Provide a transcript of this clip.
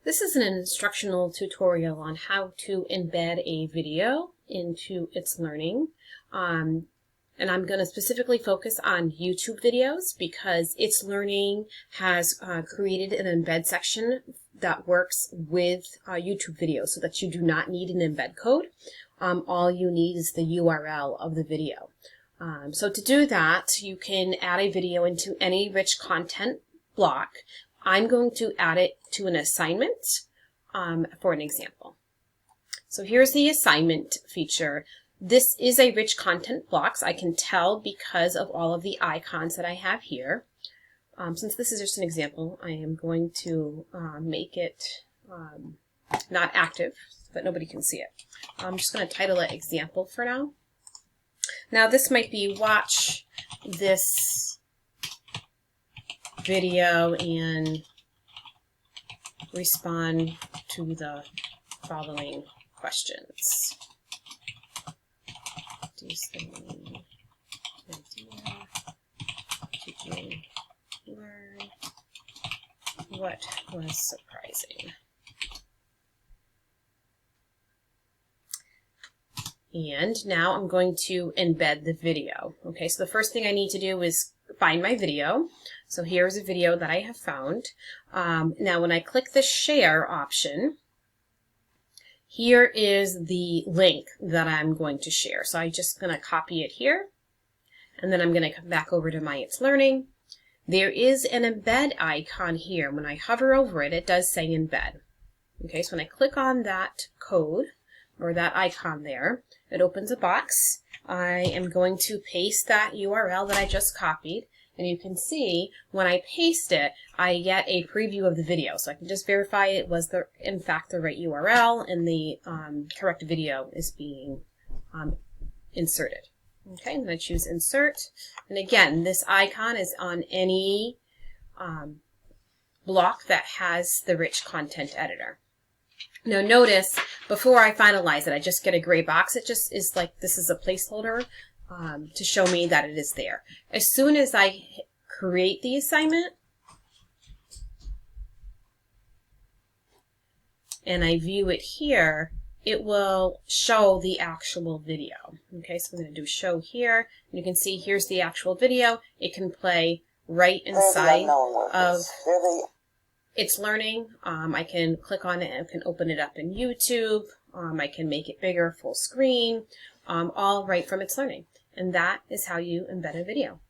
This is an instructional tutorial on how to embed a video into itslearning. And I'm going to specifically focus on YouTube videos because itslearning has created an embed section that works with YouTube videos so that you do not need an embed code. All you need is the URL of the video. So to do that, you can add a video into any rich content block. I'm going to add it to an assignment for an example. So here's the assignment feature. This is a rich content blocks. I can tell because of all of the icons that I have here. Since this is just an example, I am going to make it not active so that nobody can see it. I'm just going to title it example for now. Now this might be watch this video and respond to the following questions. Did you learn what was surprising? And now I'm going to embed the video. Okay, so the first thing I need to do is find my video. So here's a video that I have found. Now when I click the share option, here is the link that I'm going to share. So I'm just going to copy it here, and then I'm going to come back over to my itslearning. There is an embed icon here. When I hover over it, it does say embed. Okay, so when I click on that code, or that icon there, it opens a box. I am going to paste that URL that I just copied, and you can see when I paste it, I get a preview of the video. So I can just verify it was in fact the right URL and the correct video is being inserted. Okay, I'm going to choose insert. And again, this icon is on any block that has the rich content editor. Now notice, before I finalize it, I just get a gray box. It just is like this is a placeholder to show me that it is there. As soon as I create the assignment and I view it here, it will show the actual video. Okay, so I'm going to do show here. And you can see here's the actual video. It can play right inside of itslearning. I can click on it and can open it up in YouTube. I can make it bigger, full screen, all right from itslearning. And that is how you embed a video.